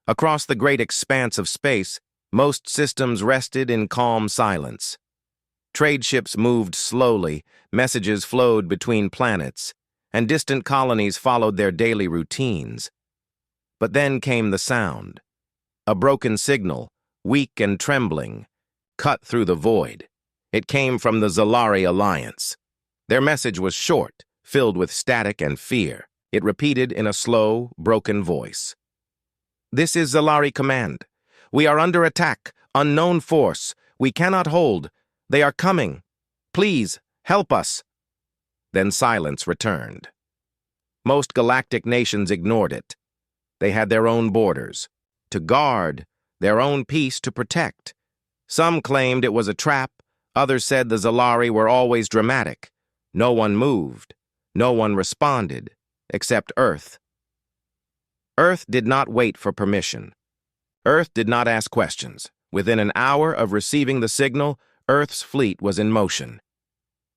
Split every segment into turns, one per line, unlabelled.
Across the great expanse of space, most systems rested in calm silence. Trade ships moved slowly, messages flowed between planets, and distant colonies followed their daily routines. But then came the sound. A broken signal, weak and trembling, cut through the void. It came from the Zalari Alliance. Their message was short, filled with static and fear. It repeated in a slow, broken voice. "This is Zalari Command. We are under attack. Unknown force. We cannot hold. They are coming. Please, help us." Then silence returned. Most galactic nations ignored it. They had their own borders to guard, their own peace to protect. Some claimed it was a trap. Others said the Zalari were always dramatic. No one moved. No one responded, except Earth. Earth did not wait for permission. Earth did not ask questions. Within an hour of receiving the signal, Earth's fleet was in motion.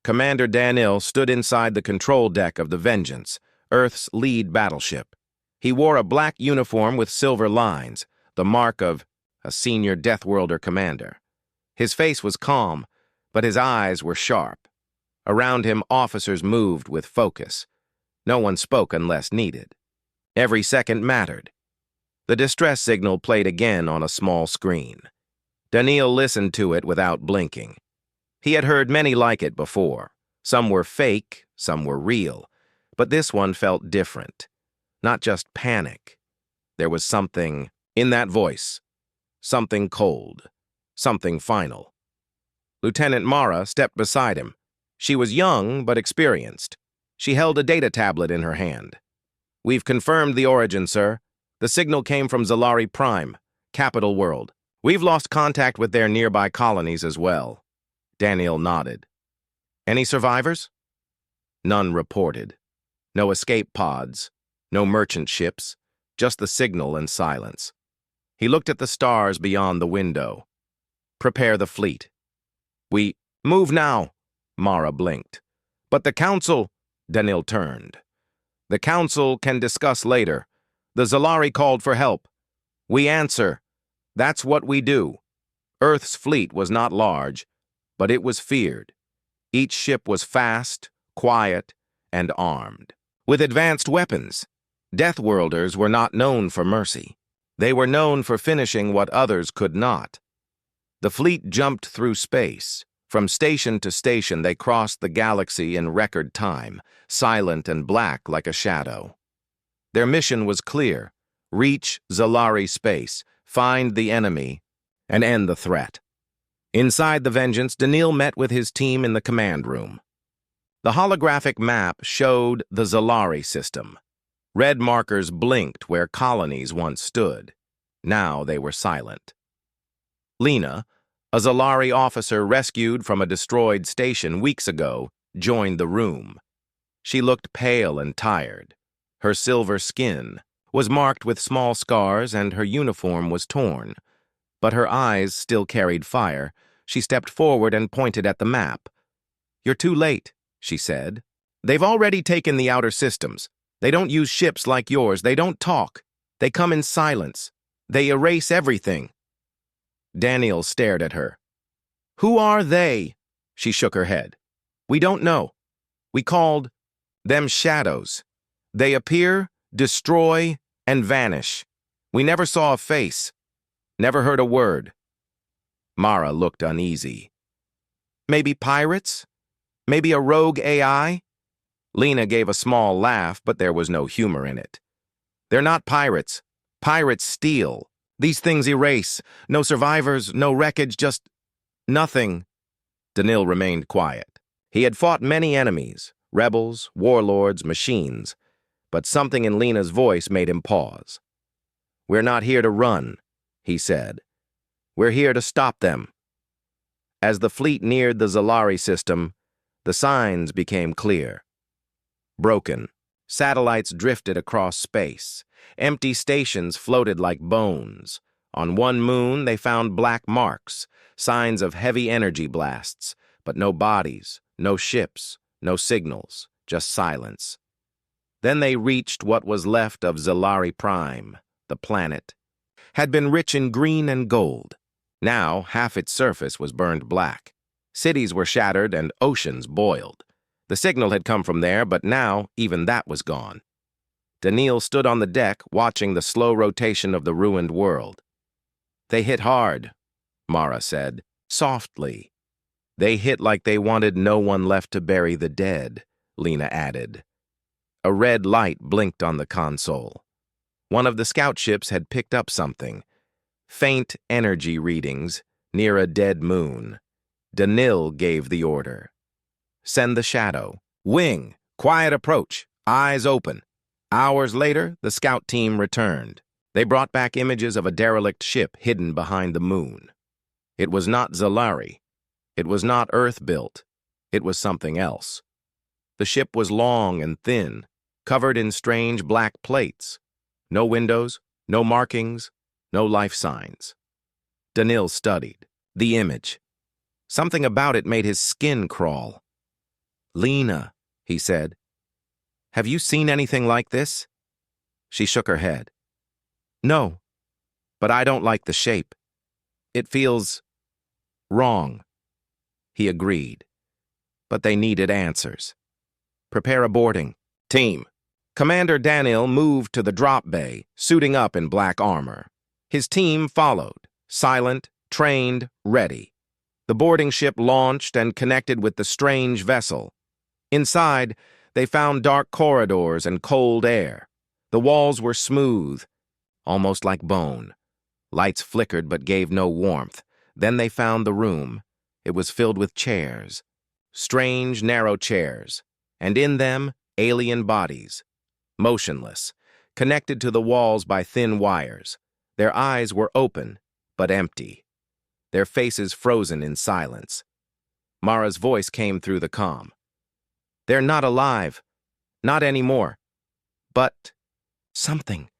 Commander Danil stood inside the control deck of the Vengeance, Earth's lead battleship. He wore a black uniform with silver lines, the mark of a senior Deathworlder commander. His face was calm, but his eyes were sharp. Around him, officers moved with focus. No one spoke unless needed. Every second mattered. The distress signal played again on a small screen. Danil listened to it without blinking. He had heard many like it before. Some were fake, some were real. But this one felt different. Not just panic. There was something in that voice. Something cold. Something final. Lieutenant Mara stepped beside him. She was young but experienced. She held a data tablet in her hand. "We've confirmed the origin, sir. The signal came from Zalari Prime, capital world. We've lost contact with their nearby colonies as well." Daniel nodded. "Any survivors?" None reported. No escape pods, no merchant ships, just the signal and silence. He looked at the stars beyond the window. "Prepare the fleet." "We move now," Mara blinked. "But the Council," Danil turned. "The Council can discuss later. The Zalari called for help. We answer. That's what we do." Earth's fleet was not large, but it was feared. Each ship was fast, quiet, and armed. With advanced weapons, Deathworlders were not known for mercy. They were known for finishing what others could not. The fleet jumped through space. From station to station, they crossed the galaxy in record time, silent and black like a shadow. Their mission was clear: reach Zalari space, find the enemy, and end the threat. Inside the Vengeance, Danil met with his team in the command room. The holographic map showed the Zalari system. Red markers blinked where colonies once stood. Now they were silent. Lena, a Zalari officer rescued from a destroyed station weeks ago, joined the room. She looked pale and tired. Her silver skin was marked with small scars and her uniform was torn. But her eyes still carried fire. She stepped forward and pointed at the map. "You're too late," she said. "They've already taken the outer systems. They don't use ships like yours. They don't talk. They come in silence. They erase everything." Daniel stared at her. "Who are they?" She shook her head. "We don't know. We called them shadows. They appear, destroy, and vanish. We never saw a face. Never heard a word." Mara looked uneasy. "Maybe pirates? Maybe a rogue AI?" Lena gave a small laugh, but there was no humor in it. "They're not pirates. Pirates steal. These things erase. No survivors, no wreckage, just nothing." Danil remained quiet. He had fought many enemies, rebels, warlords, machines, but something in Lena's voice made him pause. "We're not here to run," he said. "We're here to stop them." As the fleet neared the Zalari system, the signs became clear. Broken, satellites drifted across space. Empty stations floated like bones. On one moon, they found black marks, signs of heavy energy blasts, but no bodies, no ships, no signals, just silence. Then they reached what was left of Zalari Prime, the planet. had been rich in green and gold. Now, half its surface was burned black. Cities were shattered and oceans boiled. The signal had come from there, but now even that was gone. Daniil stood on the deck, watching the slow rotation of the ruined world. "They hit hard," Mara said, softly. "They hit like they wanted no one left to bury the dead," Lena added. A red light blinked on the console. One of the scout ships had picked up something. Faint energy readings near a dead moon. Daniil gave the order. "Send the shadow. Wing. Quiet approach. Eyes open." Hours later, the scout team returned. They brought back images of a derelict ship hidden behind the moon. It was not Zalari. It was not Earth-built. It was something else. The ship was long and thin, covered in strange black plates. No windows, no markings, no life signs. Daniil studied the image. Something about it made his skin crawl. "Lena," he said, "have you seen anything like this?" She shook her head. "No, but I don't like the shape. It feels wrong." He agreed, but they needed answers. "Prepare a boarding. Team." Commander Daniil moved to the drop bay, suiting up in black armor. His team followed, silent, trained, ready. The boarding ship launched and connected with the strange vessel. Inside, they found dark corridors and cold air. The walls were smooth, almost like bone. Lights flickered but gave no warmth. Then they found the room. It was filled with chairs. Strange, narrow chairs. And in them, alien bodies. Motionless, connected to the walls by thin wires. Their eyes were open, but empty. Their faces frozen in silence. Mara's voice came through the comm. "They're not alive. Not anymore. But something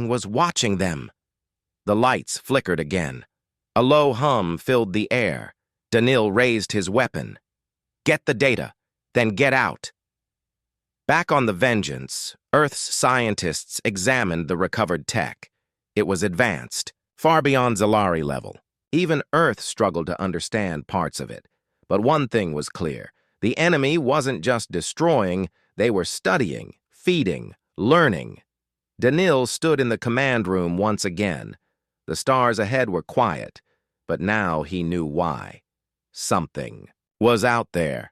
was watching them." The lights flickered again. A low hum filled the air. Daniil raised his weapon. "Get the data, then get out." Back on the Vengeance, Earth's scientists examined the recovered tech. It was advanced, far beyond Zalari level. Even Earth struggled to understand parts of it. But one thing was clear. The enemy wasn't just destroying, they were studying, feeding, learning. Daniil stood in the command room once again. The stars ahead were quiet, but now he knew why. Something was out there.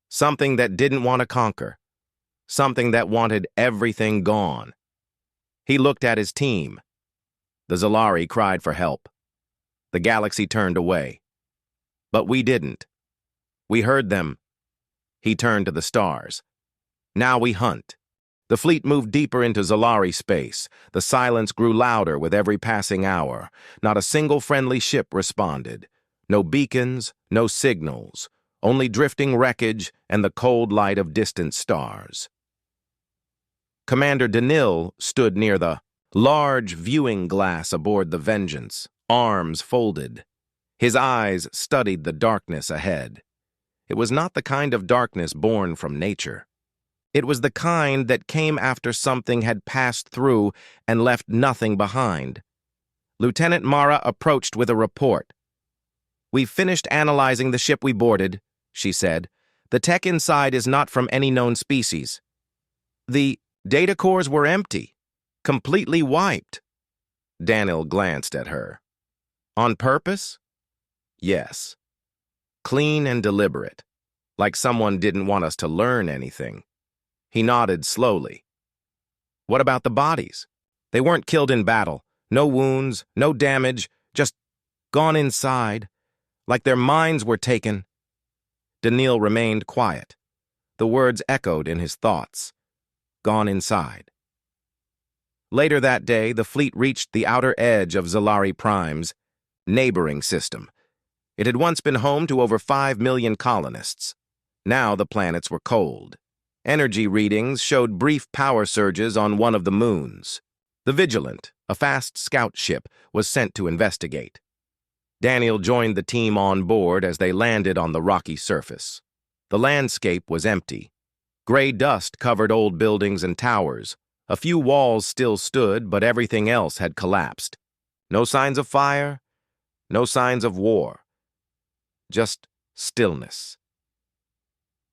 Something that didn't want to conquer. Something that wanted everything gone. He looked at his team. The Zalari cried for help. The galaxy turned away. But we didn't. We heard them. He turned to the stars. Now we hunt. The fleet moved deeper into Zalari space. The silence grew louder with every passing hour. Not a single friendly ship responded. No beacons, no signals. Only drifting wreckage and the cold light of distant stars. Commander Daniil stood near the large viewing glass aboard the Vengeance, arms folded. His eyes studied the darkness ahead. It was not the kind of darkness born from nature. It was the kind that came after something had passed through and left nothing behind. Lieutenant Mara approached with a report. "We've finished analyzing the ship we boarded," she said. "The tech inside is not from any known species. The data cores were empty, completely wiped." Daniil glanced at her. "On purpose?" "Yes. Clean and deliberate, like someone didn't want us to learn anything." He nodded slowly. "What about the bodies? They weren't killed in battle. No wounds, no damage, just gone inside, like their minds were taken." Daniil remained quiet. The words echoed in his thoughts. Gone inside. Later that day, the fleet reached the outer edge of Zalari Prime's neighboring system. It had once been home to over 5 million colonists. Now the planets were cold. Energy readings showed brief power surges on one of the moons. The Vigilant, a fast scout ship, was sent to investigate. Daniil joined the team on board as they landed on the rocky surface. The landscape was empty. Gray dust covered old buildings and towers. A few walls still stood, but everything else had collapsed. No signs of fire, no signs of war. Just stillness.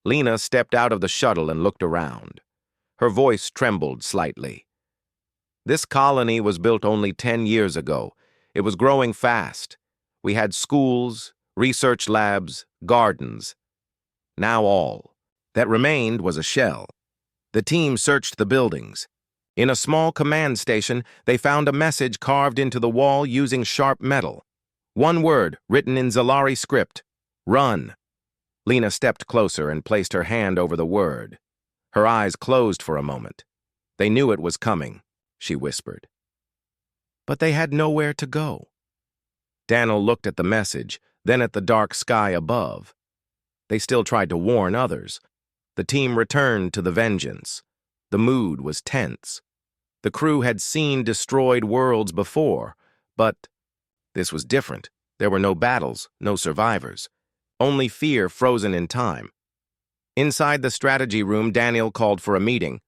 Lena stepped out of the shuttle and looked around. Her voice trembled slightly. This colony was built only 10 years ago. It was growing fast. We had schools, research labs, gardens. Now all that remained was a shell. The team searched the buildings. In a small command station, they found a message carved into the wall using sharp metal. One word, written in Zalari script: "Run." Lena stepped closer and placed her hand over the word. Her eyes closed for a moment. They knew it was coming, she whispered. But they had nowhere to go. Daniel looked at the message, then at the dark sky above. They still tried to warn others. The team returned to the Vengeance. The mood was tense. The crew had seen destroyed worlds before, but this was different. There were no battles, no survivors. Only fear frozen in time. Inside the strategy room, Daniel called for a meeting.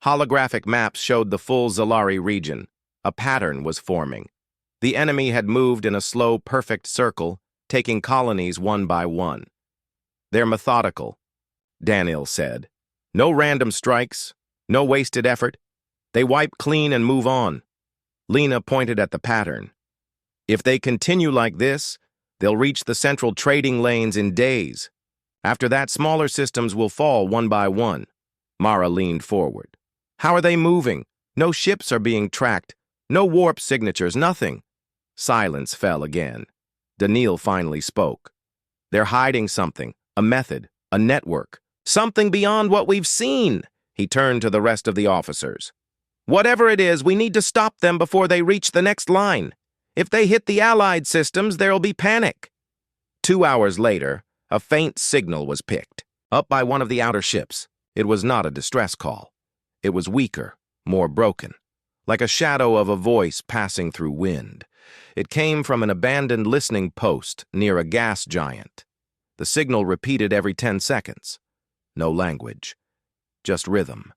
Holographic maps showed the full Zalari region. A pattern was forming. The enemy had moved in a slow, perfect circle, taking colonies one by one. "They're methodical," Daniel said. "No random strikes, no wasted effort. They wipe clean and move on." Lena pointed at the pattern. "If they continue like this, they'll reach the central trading lanes in days. After that, smaller systems will fall one by one." Mara leaned forward. "How are they moving? No ships are being tracked. No warp signatures, nothing." Silence fell again. Daniil finally spoke. "They're hiding something, a method, a network. Something beyond what we've seen." He turned to the rest of the officers. "Whatever it is, we need to stop them before they reach the next line. If they hit the Allied systems, there'll be panic." 2 hours later, a faint signal was picked up by one of the outer ships. It was not a distress call. It was weaker, more broken, like a shadow of a voice passing through wind. It came from an abandoned listening post near a gas giant. The signal repeated every 10 seconds. No language, just rhythm.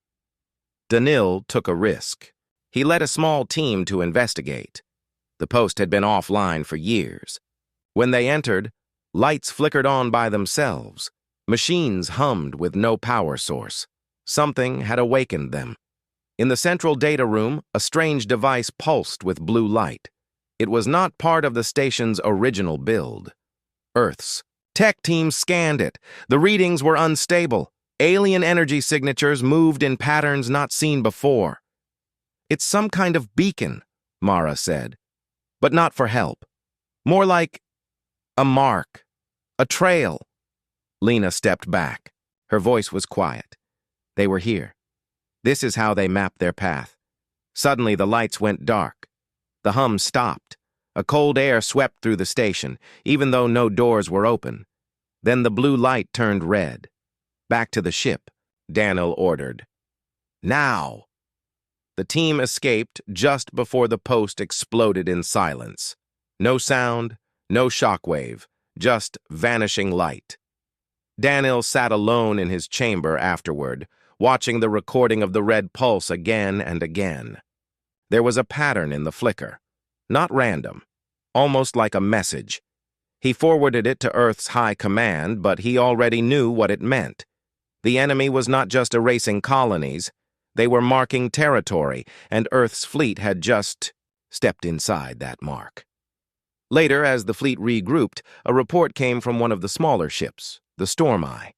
Daniil took a risk. He led a small team to investigate. The post had been offline for years. When they entered, lights flickered on by themselves. Machines hummed with no power source. Something had awakened them. In the central data room, a strange device pulsed with blue light. It was not part of the station's original build. Earth's. Tech teams scanned it. The readings were unstable. Alien energy signatures moved in patterns not seen before. "It's some kind of beacon," Mara said. "But not for help. More like a mark, a trail." Lena stepped back. Her voice was quiet. They were here. This is how they mapped their path. Suddenly the lights went dark. The hum stopped. A cold air swept through the station, even though no doors were open. Then the blue light turned red. "Back to the ship," Daniel ordered. "Now!" The team escaped just before the post exploded in silence. No sound, no shockwave, just vanishing light. Daniel sat alone in his chamber afterward, watching the recording of the red pulse again and again. There was a pattern in the flicker. Not random, almost like a message. He forwarded it to Earth's high command, but he already knew what it meant. The enemy was not just erasing colonies, they were marking territory, and Earth's fleet had just stepped inside that mark. Later, as the fleet regrouped, a report came from one of the smaller ships, the Storm Eye.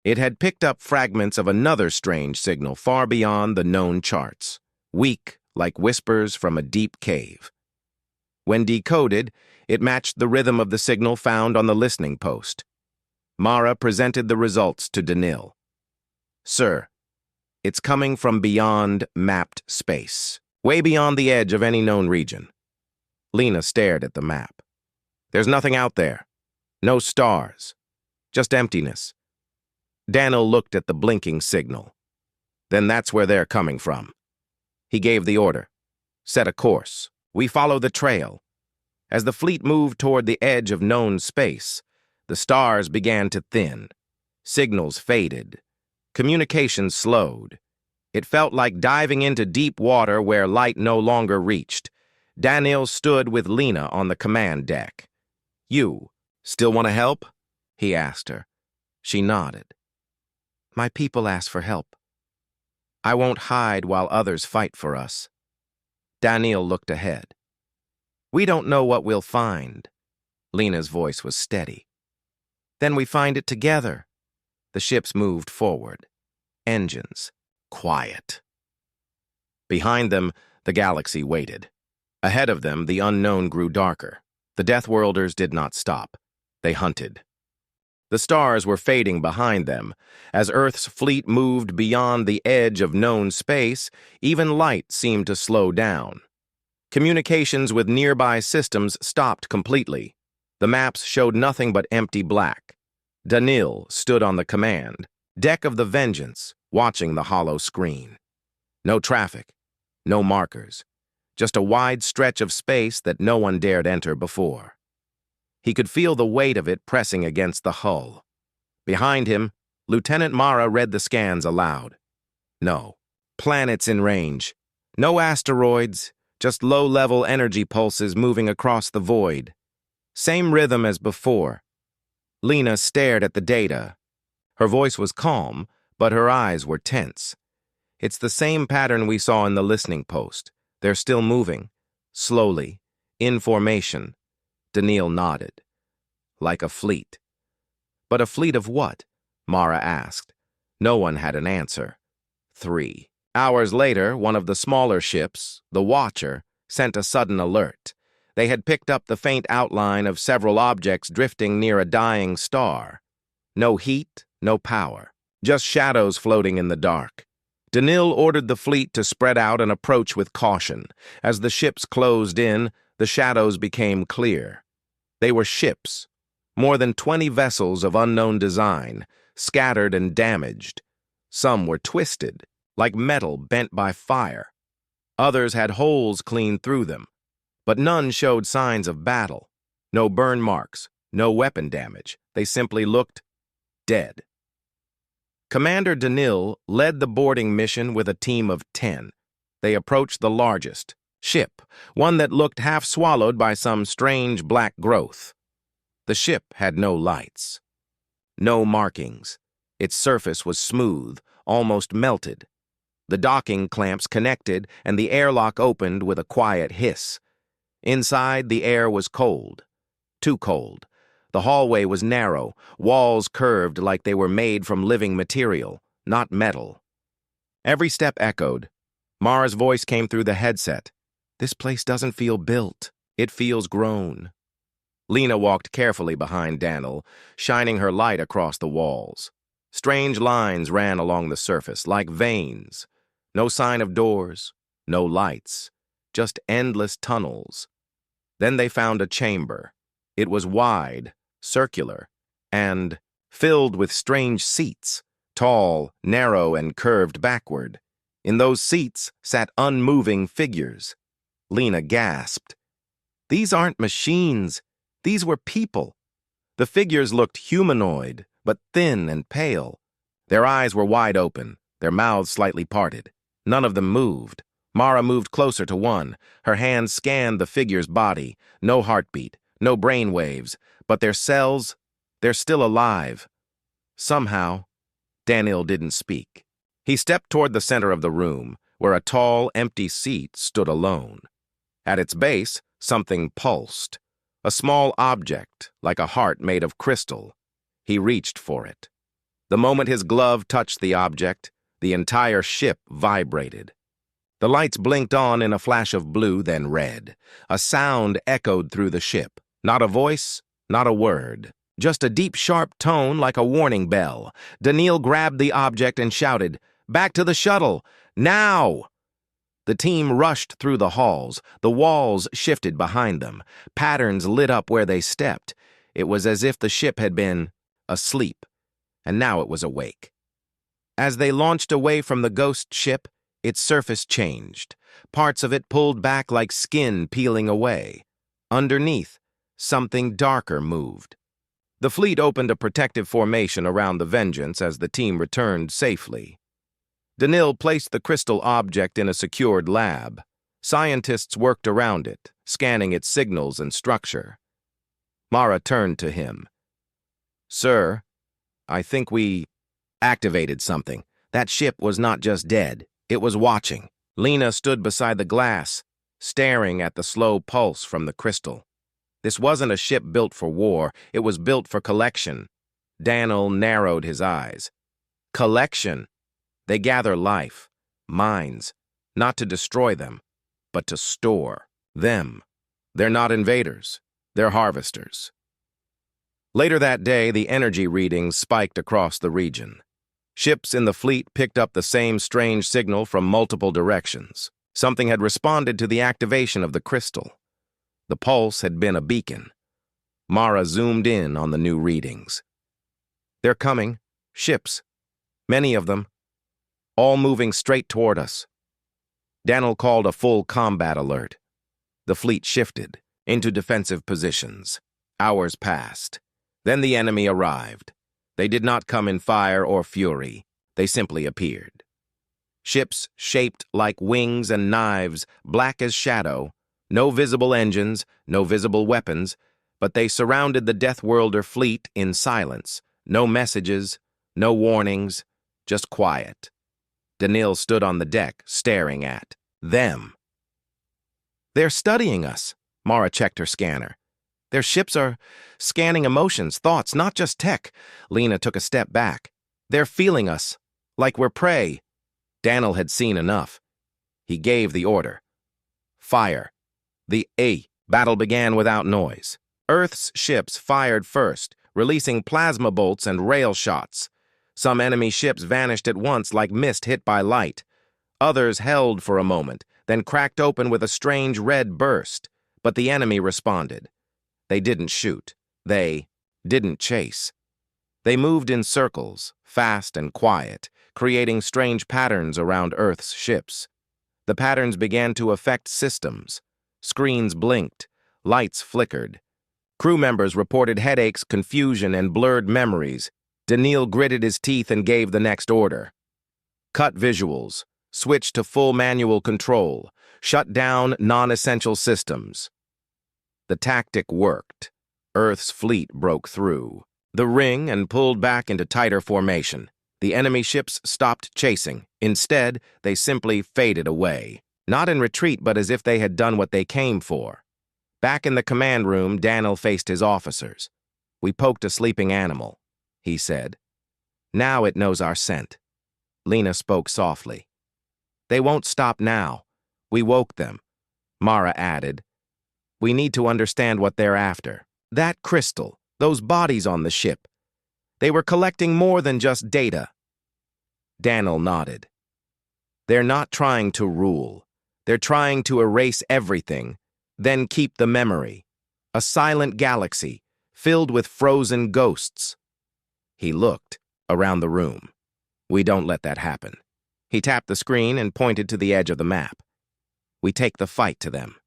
It had picked up fragments of another strange signal far beyond the known charts, weak like whispers from a deep cave. When decoded, it matched the rhythm of the signal found on the listening post. Mara presented the results to Daniil. "Sir, it's coming from beyond mapped space, way beyond the edge of any known region." Lena stared at the map. "There's nothing out there. No stars. Just emptiness." Daniel looked at the blinking signal. "Then that's where they're coming from." He gave the order. "Set a course. We follow the trail." As the fleet moved toward the edge of known space, the stars began to thin. Signals faded. Communication slowed. It felt like diving into deep water where light no longer reached. Daniel stood with Lena on the command deck. "You still want to help?" he asked her. She nodded. "My people ask for help. I won't hide while others fight for us." Daniel looked ahead. "We don't know what we'll find." Lena's voice was steady. "Then we find it together." The ships moved forward. Engines quiet. Behind them, the galaxy waited. Ahead of them, the unknown grew darker. The Deathworlders did not stop. They hunted. The stars were fading behind them. As Earth's fleet moved beyond the edge of known space, even light seemed to slow down. Communications with nearby systems stopped completely. The maps showed nothing but empty black. Daniel stood on the command deck of the Vengeance, watching the hollow screen. No traffic, no markers, just a wide stretch of space that no one dared enter before. He could feel the weight of it pressing against the hull. Behind him, Lieutenant Mara read the scans aloud. No planets in range, no asteroids, just low-level energy pulses moving across the void. Same rhythm as before. Lena stared at the data. Her voice was calm, but her eyes were tense. "It's the same pattern we saw in the listening post. They're still moving, slowly, in formation." Daniel nodded. "Like a fleet." "But a fleet of what?" Mara asked. No one had an answer. 3 hours later, one of the smaller ships, the Watcher, sent a sudden alert. They had picked up the faint outline of several objects drifting near a dying star. No heat, no power, just shadows floating in the dark. Daniel ordered the fleet to spread out and approach with caution. As the ships closed in, the shadows became clear. They were ships, more than 20 vessels of unknown design, scattered and damaged. Some were twisted, like metal bent by fire. Others had holes cleaned through them, but none showed signs of battle. No burn marks, no weapon damage. They simply looked dead. Commander Daniel led the boarding mission with a team of 10. They approached the largest ship, one that looked half swallowed by some strange black growth. The ship had no lights, no markings. Its surface was smooth, almost melted. The docking clamps connected, and the airlock opened with a quiet hiss. Inside, the air was cold. Too cold. The hallway was narrow, walls curved like they were made from living material, not metal. Every step echoed. Mara's voice came through the headset. "This place doesn't feel built. It feels grown." Lena walked carefully behind Daniel, shining her light across the walls. Strange lines ran along the surface, like veins. No sign of doors, no lights, just endless tunnels. Then they found a chamber. It was wide, circular, and filled with strange seats, tall, narrow, and curved backward. In those seats sat unmoving figures. Lena gasped. "These aren't machines. These were people." The figures looked humanoid, but thin and pale. Their eyes were wide open, their mouths slightly parted. None of them moved. Mara moved closer to one. Her hand scanned the figure's body. No heartbeat, no brain waves, but their cells, they're still alive. Somehow, Daniel didn't speak. He stepped toward the center of the room, where a tall, empty seat stood alone. At its base, something pulsed. A small object, like a heart made of crystal. He reached for it. The moment his glove touched the object, the entire ship vibrated. The lights blinked on in a flash of blue, then red. A sound echoed through the ship. Not a voice, not a word. Just a deep, sharp tone like a warning bell. Daniel grabbed the object and shouted, "Back to the shuttle! Now!" The team rushed through the halls. The walls shifted behind them. Patterns lit up where they stepped. It was as if the ship had been asleep, and now it was awake. As they launched away from the ghost ship, its surface changed. Parts of it pulled back like skin peeling away. Underneath, something darker moved. The fleet opened a protective formation around the Vengeance as the team returned safely. Danil placed the crystal object in a secured lab. Scientists worked around it, scanning its signals and structure. Mara turned to him. "Sir, I think we activated something. That ship was not just dead, it was watching." Lena stood beside the glass, staring at the slow pulse from the crystal. This wasn't a ship built for war, it was built for collection. Danil narrowed his eyes. Collection. They gather life, minds, not to destroy them, but to store them. They're not invaders, they're harvesters. Later that day, the energy readings spiked across the region. Ships in the fleet picked up the same strange signal from multiple directions. Something had responded to the activation of the crystal. The pulse had been a beacon. Mara zoomed in on the new readings. "They're coming. Ships. Many of them. All moving straight toward us." Danil called a full combat alert. The fleet shifted into defensive positions. Hours passed. Then the enemy arrived. They did not come in fire or fury. They simply appeared. Ships shaped like wings and knives, black as shadow. No visible engines, no visible weapons, but they surrounded the Deathworlder fleet in silence. No messages, no warnings, just quiet. Danil stood on the deck, staring at them. "They're studying us," Mara checked her scanner. "Their ships are scanning emotions, thoughts, not just tech." Lena took a step back. "They're feeling us, like we're prey." Danil had seen enough. He gave the order. "Fire." The battle began without noise. Earth's ships fired first, releasing plasma bolts and rail shots. Some enemy ships vanished at once like mist hit by light. Others held for a moment, then cracked open with a strange red burst. But the enemy responded. They didn't shoot. They didn't chase. They moved in circles, fast and quiet, creating strange patterns around Earth's ships. The patterns began to affect systems. Screens blinked, lights flickered. Crew members reported headaches, confusion, and blurred memories. Danil gritted his teeth and gave the next order. "Cut visuals. Switch to full manual control. Shut down non-essential systems." The tactic worked. Earth's fleet broke through the ring and pulled back into tighter formation. The enemy ships stopped chasing. Instead, they simply faded away. Not in retreat, but as if they had done what they came for. Back in the command room, Danil faced his officers. "We poked a sleeping animal," he said. "Now it knows our scent." Lena spoke softly. "They won't stop now. We woke them." Mara added, "We need to understand what they're after. That crystal, those bodies on the ship. They were collecting more than just data." Danil nodded. "They're not trying to rule. They're trying to erase everything, then keep the memory. A silent galaxy, filled with frozen ghosts." He looked around the room. "We don't let that happen." He tapped the screen and pointed to the edge of the map. "We take the fight to them."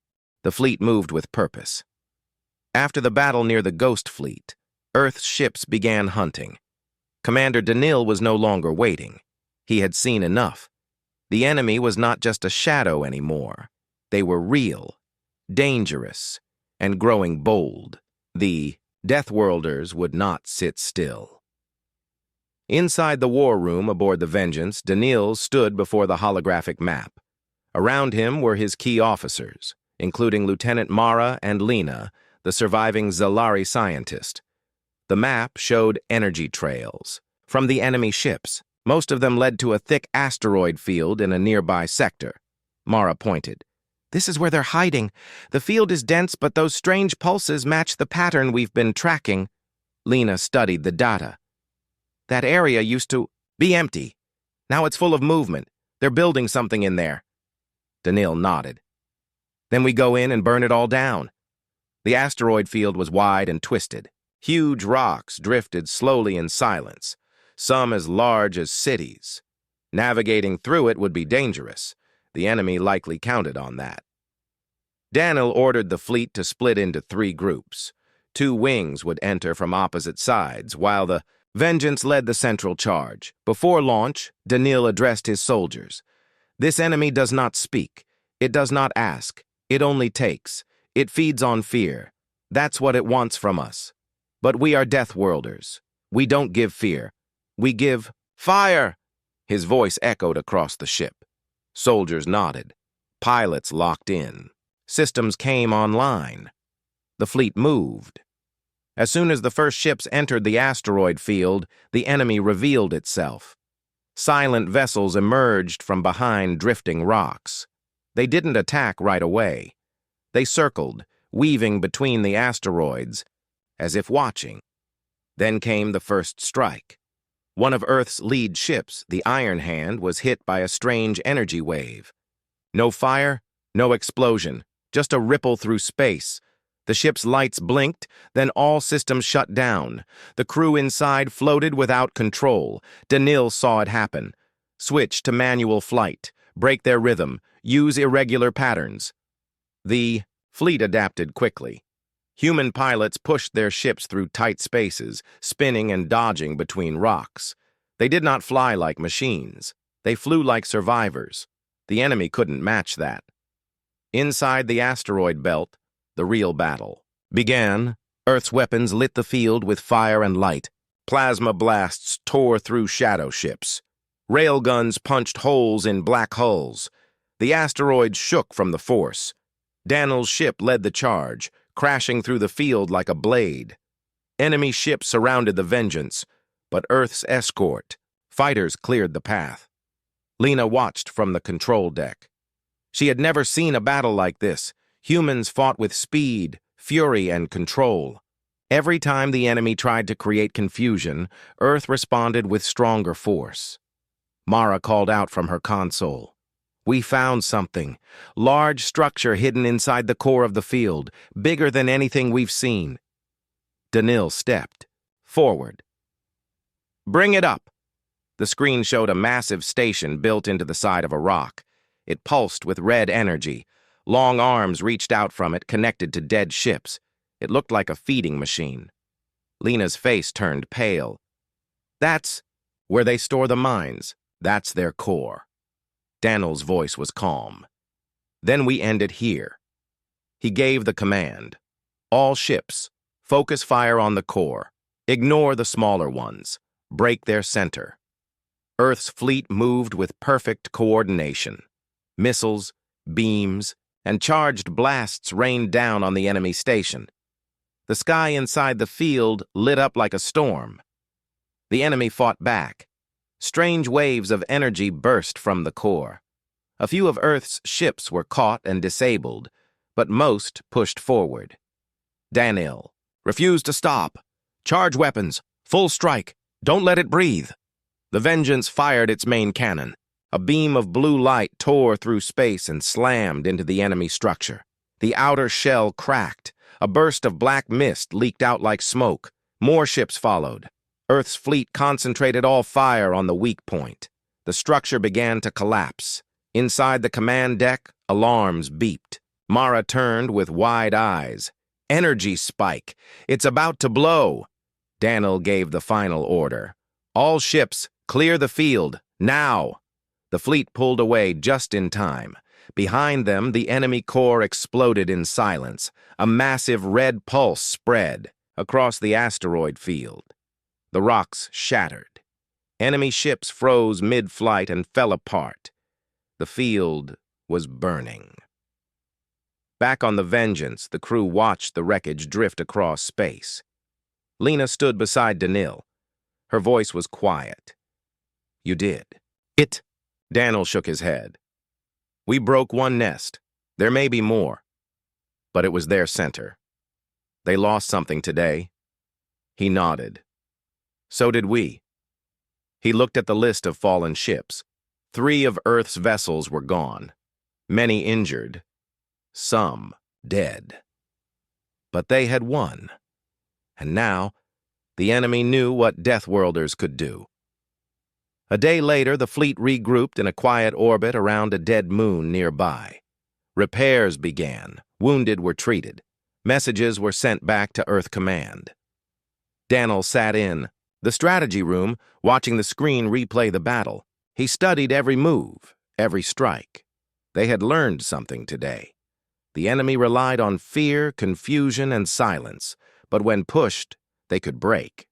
The fleet moved with purpose. After the battle near the Ghost Fleet, Earth's ships began hunting. Commander Danil was no longer waiting. He had seen enough. The enemy was not just a shadow anymore. They were real, dangerous, and growing bold. The Deathworlders would not sit still. Inside the war room aboard the Vengeance, Danil stood before the holographic map. Around him were his key officers, including Lieutenant Mara and Lena, the surviving Zalari scientist. The map showed energy trails from the enemy ships. Most of them led to a thick asteroid field in a nearby sector. Mara pointed. "This is where they're hiding. The field is dense, but those strange pulses match the pattern we've been tracking." Lena studied the data. "That area used to be empty. Now it's full of movement. They're building something in there." Danil nodded. "Then we go in and burn it all down." The asteroid field was wide and twisted. Huge rocks drifted slowly in silence, some as large as cities. Navigating through it would be dangerous. The enemy likely counted on that. Danil ordered the fleet to split into 3 groups. 2 wings would enter from opposite sides, while the Vengeance led the central charge. Before launch, Danil addressed his soldiers. This enemy does not speak. It does not ask. It only takes. It feeds on fear. That's what it wants from us. But we are Deathworlders. We don't give fear. We give fire. His voice echoed across the ship. Soldiers nodded. Pilots locked in. Systems came online. The fleet moved. As soon as the first ships entered the asteroid field, the enemy revealed itself. Silent vessels emerged from behind drifting rocks. They didn't attack right away. They circled, weaving between the asteroids, as if watching. Then came the first strike. One of Earth's lead ships, the Iron Hand, was hit by a strange energy wave. No fire, no explosion, just a ripple through space. The ship's lights blinked, then all systems shut down. The crew inside floated without control. Danil saw it happen. Switch to manual flight, break their rhythm, use irregular patterns. The fleet adapted quickly. Human pilots pushed their ships through tight spaces, spinning and dodging between rocks. They did not fly like machines. They flew like survivors. The enemy couldn't match that. Inside the asteroid belt, the real battle began. Earth's weapons lit the field with fire and light. Plasma blasts tore through shadow ships. Railguns punched holes in black hulls. The asteroid shook from the force. Danil's ship led the charge, crashing through the field like a blade. Enemy ships surrounded the Vengeance, but Earth's escort, fighters, cleared the path. Lena watched from the control deck. She had never seen a battle like this. Humans fought with speed, fury, and control. Every time the enemy tried to create confusion, Earth responded with stronger force. Mara called out from her console. We found something. Large structure hidden inside the core of the field, bigger than anything we've seen. Danil stepped forward. Bring it up. The screen showed a massive station built into the side of a rock. It pulsed with red energy. Long arms reached out from it, connected to dead ships. It looked like a feeding machine. Lena's face turned pale. That's where they store the mines. That's their core. Danil's voice was calm. Then we end it here. He gave the command. All ships, focus fire on the core. Ignore the smaller ones. Break their center. Earth's fleet moved with perfect coordination. Missiles, beams, and charged blasts rained down on the enemy station. The sky inside the field lit up like a storm. The enemy fought back. Strange waves of energy burst from the core. A few of Earth's ships were caught and disabled, but most pushed forward. Danil, refuse to stop. Charge weapons. Full strike. Don't let it breathe. The Vengeance fired its main cannon. A beam of blue light tore through space and slammed into the enemy structure. The outer shell cracked. A burst of black mist leaked out like smoke. More ships followed. Earth's fleet concentrated all fire on the weak point. The structure began to collapse. Inside the command deck, alarms beeped. Mara turned with wide eyes. Energy spike. It's about to blow. Danil gave the final order. All ships, clear the field, now. The fleet pulled away just in time. Behind them, the enemy core exploded in silence. A massive red pulse spread across the asteroid field. The rocks shattered. Enemy ships froze mid-flight and fell apart. The field was burning. Back on the Vengeance, the crew watched the wreckage drift across space. Lena stood beside Danil. Her voice was quiet. You did. It. Danil shook his head. We broke one nest. There may be more. But it was their center. They lost something today. He nodded. So did we. He looked at the list of fallen ships. 3 of Earth's vessels were gone. Many injured. Some dead. But they had won. And now, the enemy knew what Deathworlders could do. A day later, the fleet regrouped in a quiet orbit around a dead moon nearby. Repairs began. Wounded were treated. Messages were sent back to Earth Command. Danil sat in, The strategy room, watching the screen replay the battle. He studied every move, every strike. They had learned something today. The enemy relied on fear, confusion, and silence, but when pushed, they could break.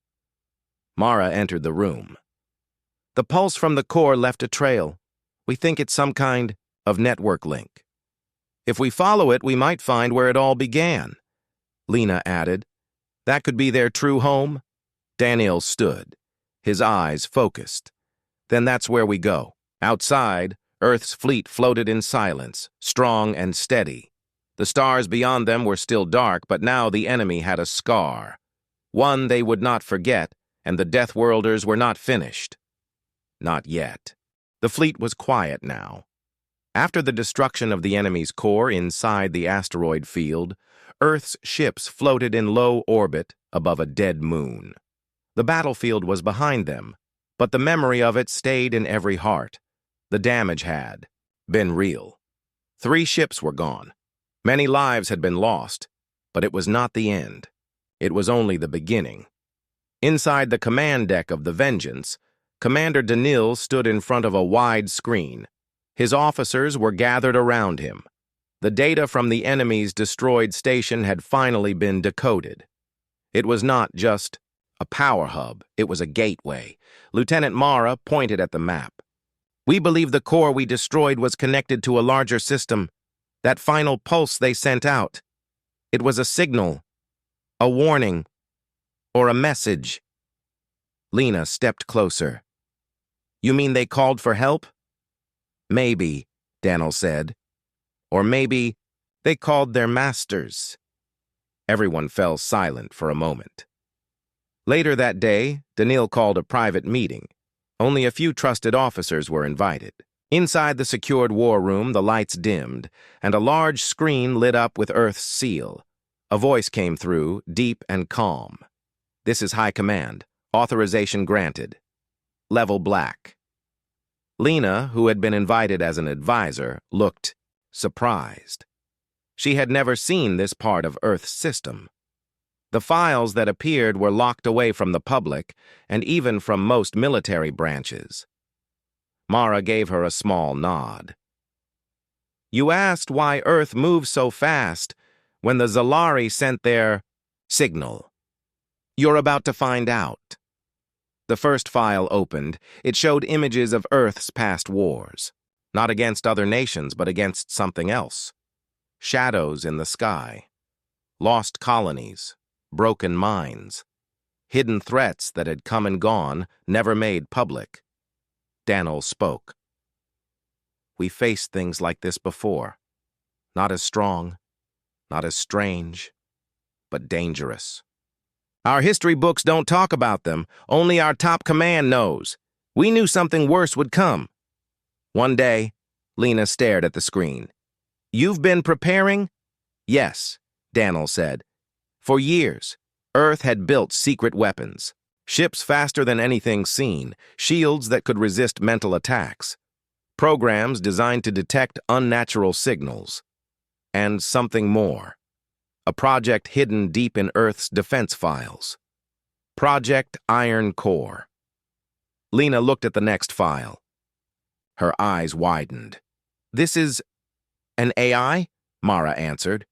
Mara entered the room. The pulse from the core left a trail. We think it's some kind of network link. If we follow it, we might find where it all began. Lena added. That could be their true home? Daniel stood, his eyes focused. Then that's where we go. Outside, Earth's fleet floated in silence, strong and steady. The stars beyond them were still dark, but now the enemy had a scar. One they would not forget, and the Deathworlders were not finished. Not yet. The fleet was quiet now. After the destruction of the enemy's core inside the asteroid field, Earth's ships floated in low orbit above a dead moon. The battlefield was behind them, but the memory of it stayed in every heart. The damage had been real. 3 ships were gone. Many lives had been lost, but it was not the end. It was only the beginning. Inside the command deck of the Vengeance, Commander Daniil stood in front of a wide screen. His officers were gathered around him. The data from the enemy's destroyed station had finally been decoded. It was not just a power hub, it was a gateway. Lieutenant Mara pointed at the map. We believe the core we destroyed was connected to a larger system. That final pulse they sent out. It was a signal, a warning, or a message. Lena stepped closer. You mean they called for help? Maybe, Daniel said. Or maybe they called their masters. Everyone fell silent for a moment. Later that day, Daniil called a private meeting. Only a few trusted officers were invited. Inside the secured war room, the lights dimmed, and a large screen lit up with Earth's seal. A voice came through, deep and calm. This is High Command. Authorization granted. Level black. Lena, who had been invited as an advisor, looked surprised. She had never seen this part of Earth's system. The files that appeared were locked away from the public and even from most military branches. Mara gave her a small nod. You asked why Earth moves so fast when the Zalari sent their signal. You're about to find out. The first file opened. It showed images of Earth's past wars, not against other nations, but against something else. Shadows in the sky, lost colonies, broken mines, hidden threats that had come and gone, never made public. Daniel spoke. We faced things like this before. Not as strong, not as strange, but dangerous. Our history books don't talk about them. Only our top command knows. We knew something worse would come. One day, Lena stared at the screen. You've been preparing? Yes, Daniel said. For years, Earth had built secret weapons. Ships faster than anything seen, shields that could resist mental attacks, programs designed to detect unnatural signals, and something more. A project hidden deep in Earth's defense files. Project Iron Core. Lena looked at the next file. Her eyes widened. This is an AI? Mara answered.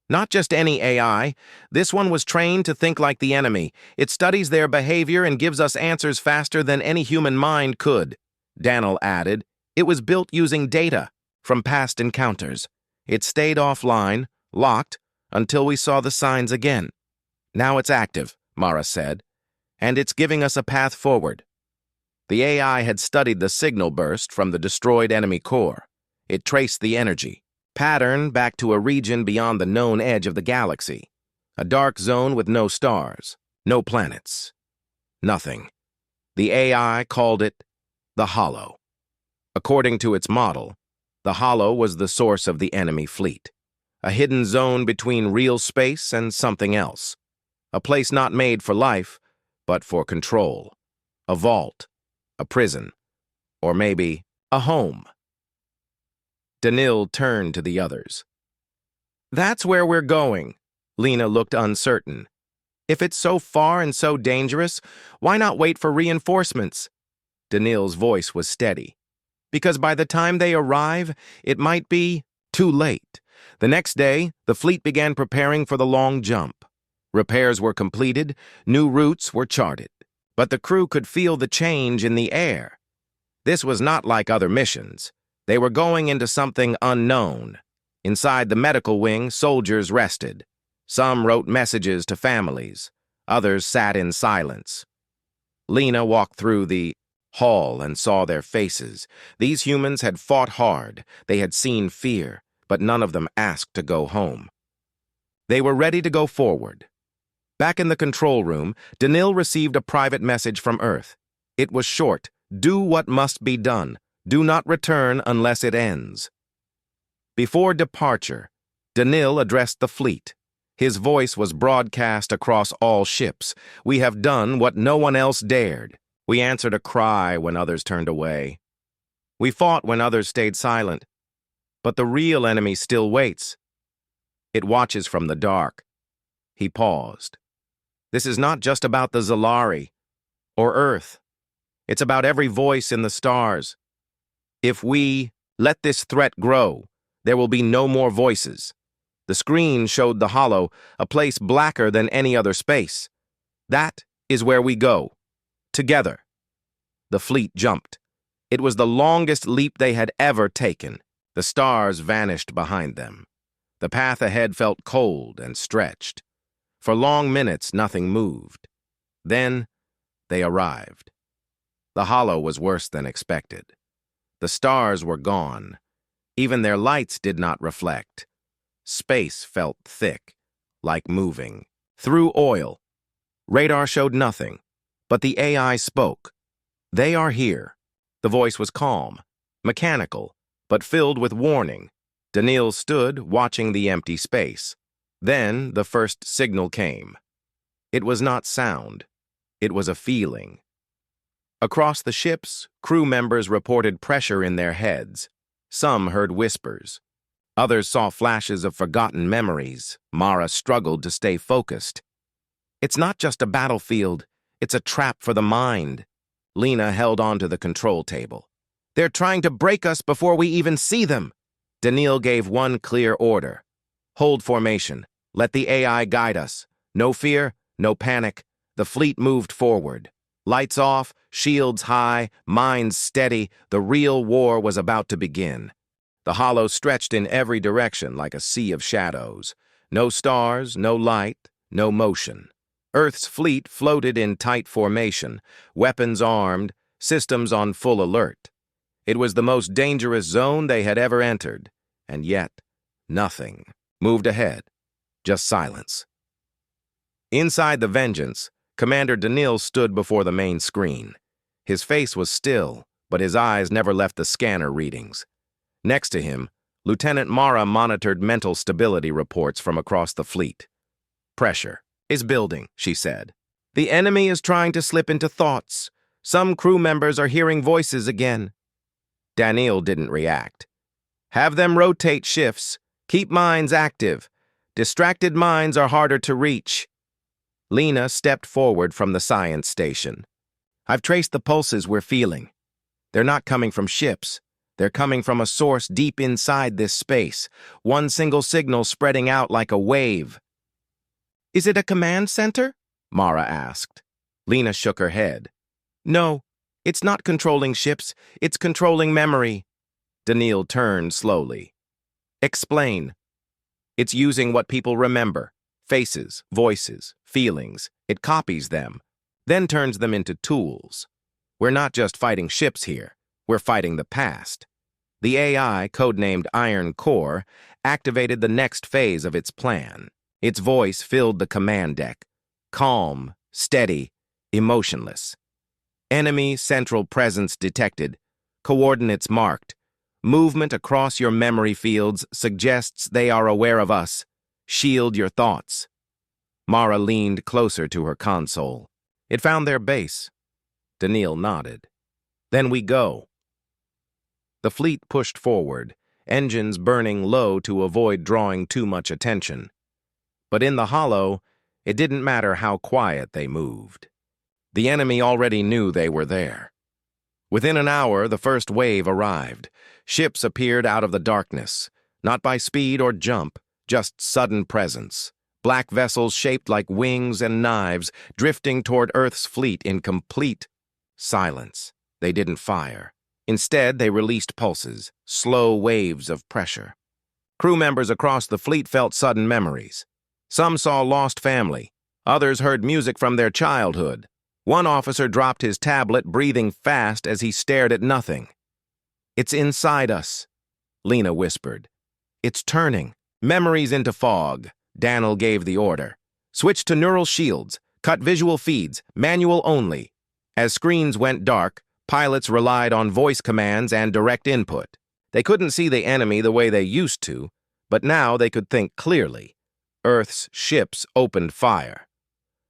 Not just any AI. This one was trained to think like the enemy. It studies their behavior and gives us answers faster than any human mind could. Daniel added, it was built using data from past encounters. It stayed offline, locked, until we saw the signs again. Now it's active, Mara said, and it's giving us a path forward. The AI had studied the signal burst from the destroyed enemy core. It traced the energy pattern back to a region beyond the known edge of the galaxy, a dark zone with no stars, no planets, nothing. The AI called it the Hollow. According to its model, the Hollow was the source of the enemy fleet, a hidden zone between real space and something else, a place not made for life, but for control, a vault, a prison, or maybe a home. Daniil turned to the others. That's where we're going. Lena looked uncertain. If it's so far and so dangerous, why not wait for reinforcements? Daniil's voice was steady. Because by the time they arrive, it might be too late. The next day, the fleet began preparing for the long jump. Repairs were completed, new routes were charted. But the crew could feel the change in the air. This was not like other missions. They were going into something unknown. Inside the medical wing, soldiers rested. Some wrote messages to families. Others sat in silence. Lena walked through the hall and saw their faces. These humans had fought hard. They had seen fear, but none of them asked to go home. They were ready to go forward. Back in the control room, Daniil received a private message from Earth. It was short. Do what must be done. Do not return unless it ends. Before departure, Daniil addressed the fleet. His voice was broadcast across all ships. We have done what no one else dared. We answered a cry when others turned away. We fought when others stayed silent. But the real enemy still waits. It watches from the dark. He paused. This is not just about the Zalari or Earth. It's about every voice in the stars. If we let this threat grow, there will be no more voices. The screen showed the hollow, a place blacker than any other space. That is where we go. Together. The fleet jumped. It was the longest leap they had ever taken. The stars vanished behind them. The path ahead felt cold and stretched. For long minutes, nothing moved. Then, they arrived. The hollow was worse than expected. The stars were gone. Even their lights did not reflect. Space felt thick, like moving. Through oil. Radar showed nothing, but the AI spoke. They are here. The voice was calm, mechanical, but filled with warning. Daniil stood, watching the empty space. Then the first signal came. It was not sound. It was a feeling. Across the ships, crew members reported pressure in their heads. Some heard whispers. Others saw flashes of forgotten memories. Mara struggled to stay focused. It's not just a battlefield. It's a trap for the mind. Lena held onto the control table. They're trying to break us before we even see them. Daniil gave one clear order. Hold formation. Let the AI guide us. No fear, no panic. The fleet moved forward. Lights off, shields high, minds steady. The real war was about to begin. The hollow stretched in every direction like a sea of shadows. No stars, no light, no motion. Earth's fleet floated in tight formation, weapons armed, systems on full alert. It was the most dangerous zone they had ever entered, and yet, nothing moved ahead, just silence. Inside the Vengeance, Commander Daniil stood before the main screen. His face was still, but his eyes never left the scanner readings. Next to him, Lieutenant Mara monitored mental stability reports from across the fleet. Pressure is building, she said. The enemy is trying to slip into thoughts. Some crew members are hearing voices again. Daniil didn't react. Have them rotate shifts. Keep minds active. Distracted minds are harder to reach. Lena stepped forward from the science station. I've traced the pulses we're feeling. They're not coming from ships. They're coming from a source deep inside this space, one single signal spreading out like a wave. Is it a command center? Mara asked. Lena shook her head. No, it's not controlling ships, it's controlling memory. Daniil turned slowly. Explain. It's using what people remember. Faces, voices, feelings. It copies them, then turns them into tools. We're not just fighting ships here. We're fighting the past. The AI, codenamed Iron Core, activated the next phase of its plan. Its voice filled the command deck. Calm, steady, emotionless. Enemy central presence detected. Coordinates marked. Movement across your memory fields suggests they are aware of us. Shield your thoughts. Mara leaned closer to her console. It found their base. Daniil nodded. Then we go. The fleet pushed forward, engines burning low to avoid drawing too much attention. But in the hollow, It didn't matter how quiet they moved. The enemy already knew they were there. Within an hour, the first wave arrived. Ships appeared out of the darkness, not by speed or jump, just sudden presence. Black vessels shaped like wings and knives, drifting toward Earth's fleet in complete silence. They didn't fire. Instead, they released pulses, slow waves of pressure. Crew members across the fleet felt sudden memories. Some saw lost family. Others heard music from their childhood. One officer dropped his tablet, breathing fast as he stared at nothing. "It's inside us," Lena whispered. "It's turning." Memories into fog. Daniel gave the order. "Switch to neural shields. Cut visual feeds. Manual only." As screens went dark, pilots relied on voice commands and direct input. They couldn't see the enemy the way they used to, but now they could think clearly. Earth's ships opened fire.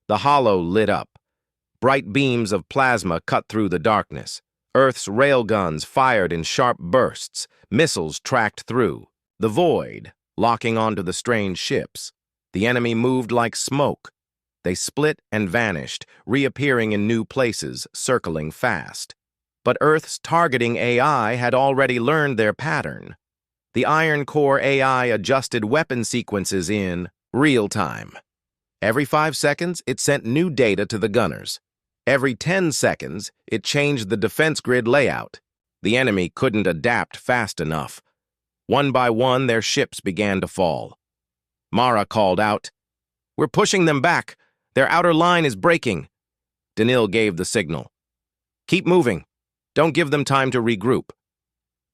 The hollow lit up. Bright beams of plasma cut through the darkness. Earth's railguns fired in sharp bursts. Missiles tracked through. The void, locking onto the strange ships. The enemy moved like smoke. They split and vanished, reappearing in new places, circling fast. But Earth's targeting AI had already learned their pattern. The Iron Core AI adjusted weapon sequences in real time. Every 5 seconds, it sent new data to the gunners. Every 10 seconds, it changed the defense grid layout. The enemy couldn't adapt fast enough. One by one, their ships began to fall. Mara called out, "We're pushing them back. Their outer line is breaking." Danil gave the signal. "Keep moving. Don't give them time to regroup."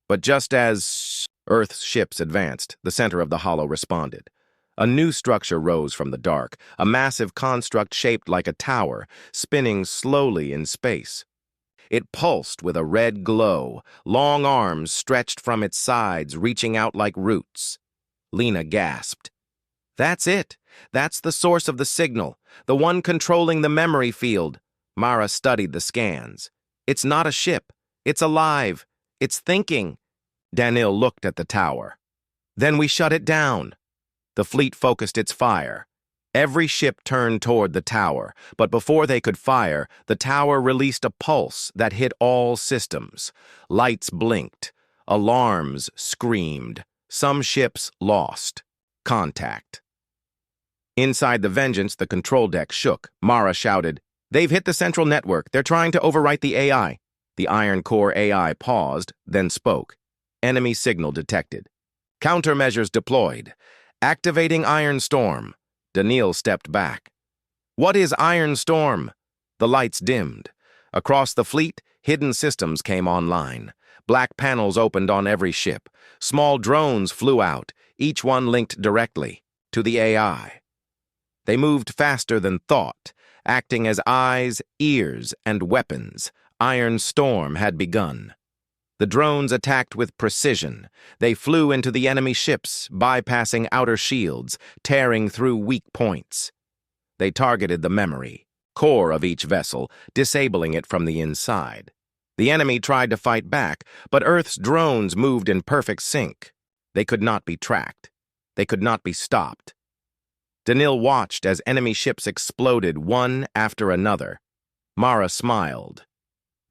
But just as Earth's ships advanced, the center of the hollow responded. A new structure rose from the dark, a massive construct shaped like a tower, spinning slowly in space. It pulsed with a red glow, long arms stretched from its sides, reaching out like roots. Lena gasped. "That's it. That's the source of the signal, the one controlling the memory field." Mara studied the scans. "It's not a ship. It's alive. It's thinking." Danil looked at the tower. "Then we shut it down." The fleet focused its fire. Every ship turned toward the tower, but before they could fire, the tower released a pulse that hit all systems. Lights blinked. Alarms screamed. Some ships lost contact. Inside the Vengeance, the control deck shook. Mara shouted, "They've hit the central network. They're trying to overwrite the AI." The Iron Core AI paused, then spoke. "Enemy signal detected. Countermeasures deployed. Activating Iron Storm." Danil stepped back. "What is Iron Storm?" The lights dimmed. Across the fleet, hidden systems came online. Black panels opened on every ship. Small drones flew out, each one linked directly to the AI. They moved faster than thought, acting as eyes, ears, and weapons. Iron Storm had begun. The drones attacked with precision. They flew into the enemy ships, bypassing outer shields, tearing through weak points. They targeted the memory, core of each vessel, disabling it from the inside. The enemy tried to fight back, but Earth's drones moved in perfect sync. They could not be tracked. They could not be stopped. Danil watched as enemy ships exploded one after another. Mara smiled.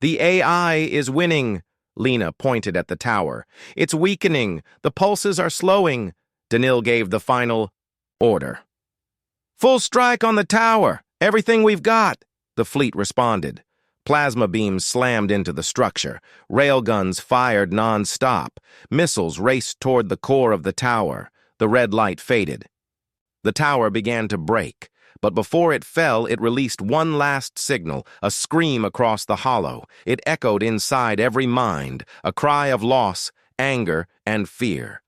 "The AI is winning." Lena pointed at the tower. "It's weakening. The pulses are slowing." Danil gave the final order. "Full strike on the tower. Everything we've got." The fleet responded. Plasma beams slammed into the structure. Railguns fired non-stop. Missiles raced toward the core of the tower. The red light faded. The tower began to break. But before it fell, it released one last signal, a scream across the hollow. It echoed inside every mind, a cry of loss, anger, and fear.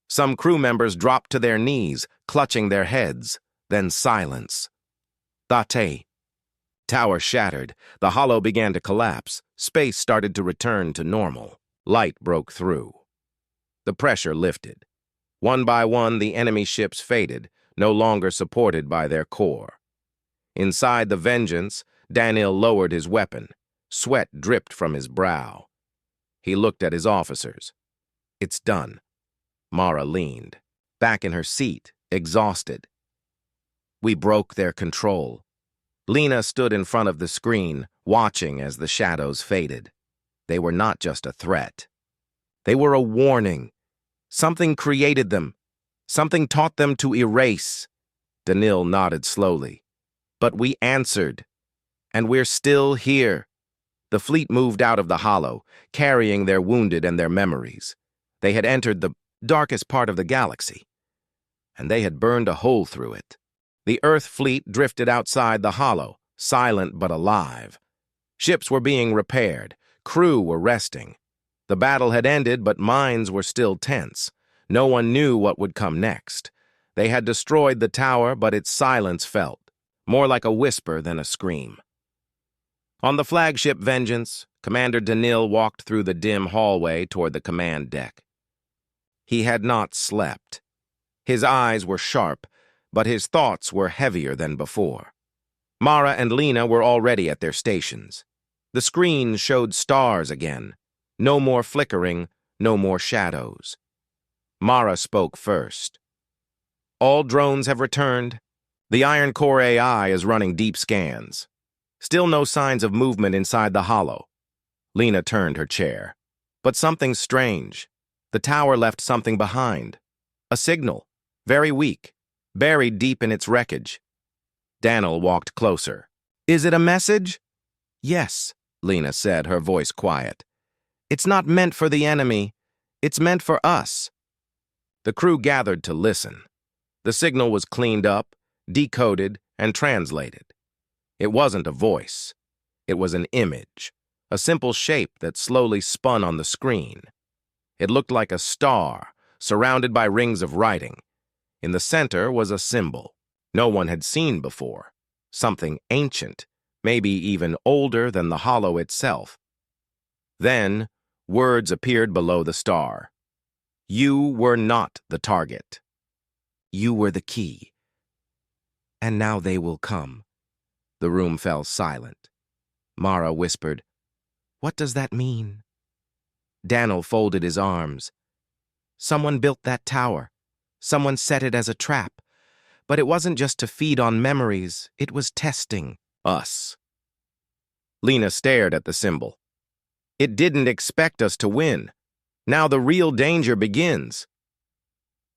Some crew members dropped to their knees, clutching their heads. Then silence. Thate. Tower shattered. The hollow began to collapse. Space started to return to normal. Light broke through. The pressure lifted. One by one, the enemy ships faded, no longer supported by their core. Inside the Vengeance, Danil lowered his weapon. Sweat dripped from his brow. He looked at his officers. "It's done." Mara leaned, back in her seat, exhausted. We broke their control. Lena stood in front of the screen, watching as the shadows faded. They were not just a threat. They were a warning. Something created them. Something taught them to erase. Danil nodded slowly. But we answered. And we're still here. The fleet moved out of the hollow, carrying their wounded and their memories. They had entered the darkest part of the galaxy, and they had burned a hole through it. The Earth fleet drifted outside the hollow, silent but alive. Ships were being repaired. Crew were resting. The battle had ended, but minds were still tense. No one knew what would come next. They had destroyed the tower, but its silence felt, more like a whisper than a scream. On the flagship Vengeance, Commander Danil walked through the dim hallway toward the command deck. He had not slept. His eyes were sharp, but his thoughts were heavier than before. Mara and Lena were already at their stations. The screen showed stars again. No more flickering, no more shadows. Mara spoke first. All drones have returned. The Iron Core AI is running deep scans. Still no signs of movement inside the hollow. Lena turned her chair. But something strange. The tower left something behind. A signal, very weak, buried deep in its wreckage. Danil walked closer. Is it a message? Yes, Lena said, her voice quiet. It's not meant for the enemy. It's meant for us. The crew gathered to listen. The signal was cleaned up, decoded, and translated. It wasn't a voice. It was an image, a simple shape that slowly spun on the screen. It looked like a star, surrounded by rings of writing. In the center was a symbol no one had seen before, something ancient, maybe even older than the hollow itself. Then, words appeared below the star. You were not the target. You were the key. And now they will come. The room fell silent. Mara whispered, What does that mean? Danil folded his arms. Someone built that tower. Someone set it as a trap. But it wasn't just to feed on memories. It was testing us. Lena stared at the symbol. It didn't expect us to win. Now the real danger begins.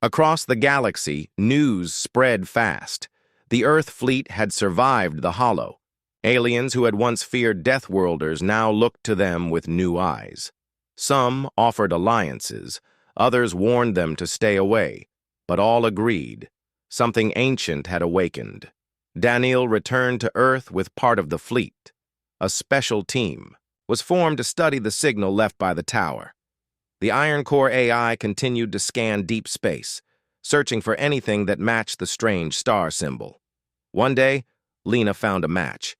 Across the galaxy, news spread fast. The Earth fleet had survived the hollow. Aliens who had once feared Deathworlders now looked to them with new eyes. Some offered alliances, others warned them to stay away, but all agreed. Something ancient had awakened. Danil returned to Earth with part of the fleet. A special team was formed to study the signal left by the tower. The Iron Core AI continued to scan deep space, searching for anything that matched the strange star symbol. One day, Lena found a match.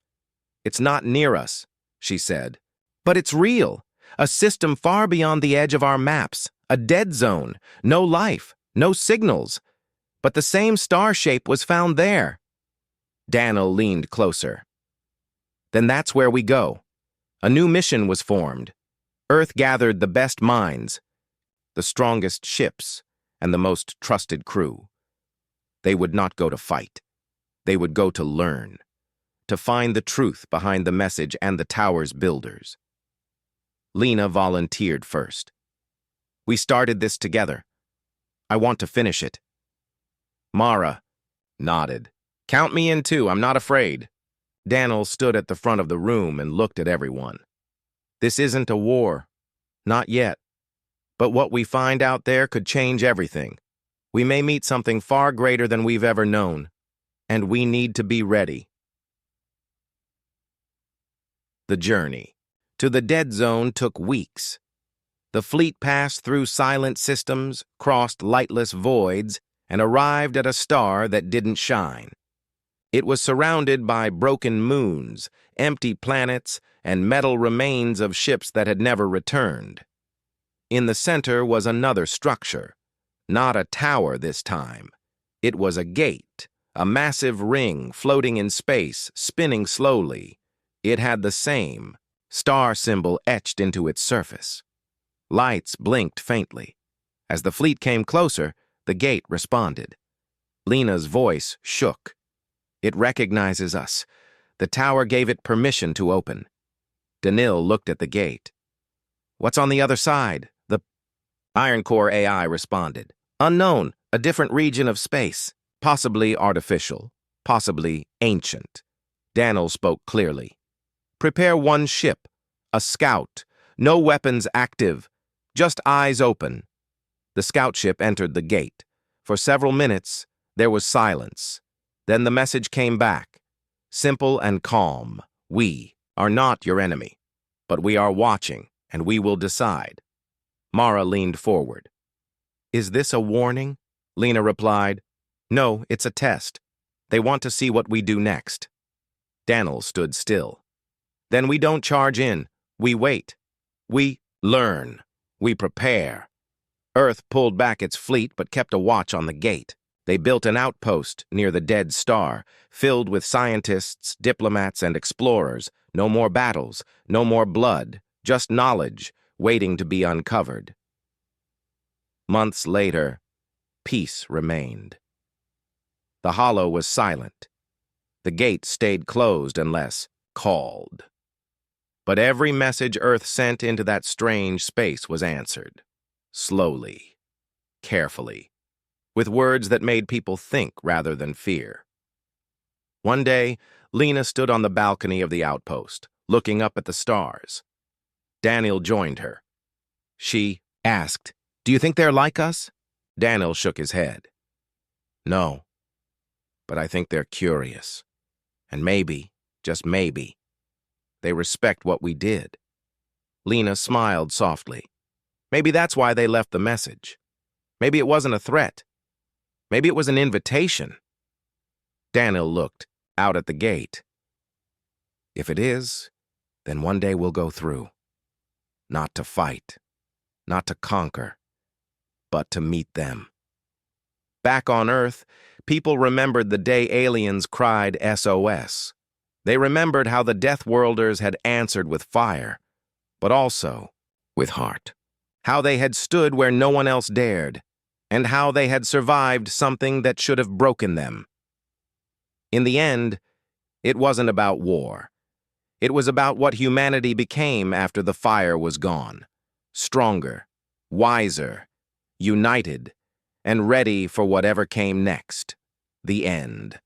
It's not near us, she said. But it's real. A system far beyond the edge of our maps. A dead zone. No life. No signals. But the same star shape was found there. Danil leaned closer. Then that's where we go. A new mission was formed. Earth gathered the best minds, the strongest ships, and the most trusted crew. They would not go to fight. They would go to learn, to find the truth behind the message and the tower's builders. Lena volunteered first. We started this together. I want to finish it. Mara nodded. Count me in too, I'm not afraid. Danil stood at the front of the room and looked at everyone. This isn't a war. Not yet. But what we find out there could change everything. We may meet something far greater than we've ever known. And we need to be ready. The journey to the dead zone took weeks. The fleet passed through silent systems, crossed lightless voids, and arrived at a star that didn't shine. It was surrounded by broken moons, empty planets, and metal remains of ships that had never returned. In the center was another structure, not a tower this time. It was a gate, a massive ring floating in space, spinning slowly. It had the same star symbol etched into its surface. Lights blinked faintly. As the fleet came closer, the gate responded. Lena's voice shook. It recognizes us. The tower gave it permission to open. Danil looked at the gate. What's on the other side? The Iron Core AI responded. Unknown, a different region of space. Possibly artificial, possibly ancient. Danil spoke clearly. Prepare one ship, a scout, no weapons active, just eyes open. The scout ship entered the gate. For several minutes, there was silence. Then the message came back. Simple and calm. We are not your enemy, but we are watching, and we will decide. Mara leaned forward. Is this a warning? Lena replied. No, it's a test. They want to see what we do next. Danil stood still. Then we don't charge in. We wait. We learn. We prepare. Earth pulled back its fleet but kept a watch on the gate. They built an outpost near the dead star, filled with scientists, diplomats, and explorers. No more battles, no more blood, just knowledge, waiting to be uncovered. Months later, peace remained. The hollow was silent. The gate stayed closed unless called. But every message Earth sent into that strange space was answered. Slowly, carefully, with words that made people think rather than fear. One day, Lena stood on the balcony of the outpost, looking up at the stars. Danil joined her. She asked, Do you think they're like us? Danil shook his head. No, but I think they're curious. And maybe, just maybe, they respect what we did. Lena smiled softly. Maybe that's why they left the message. Maybe it wasn't a threat. Maybe it was an invitation. Danil looked out at the gate. If it is, then one day we'll go through. Not to fight, not to conquer, but to meet them. Back on Earth, people remembered the day aliens cried SOS. They remembered how the Deathworlders had answered with fire, but also with heart. How they had stood where no one else dared, and how they had survived something that should have broken them. In the end, it wasn't about war. It was about what humanity became after the fire was gone. Stronger, wiser, united, and ready for whatever came next. The end.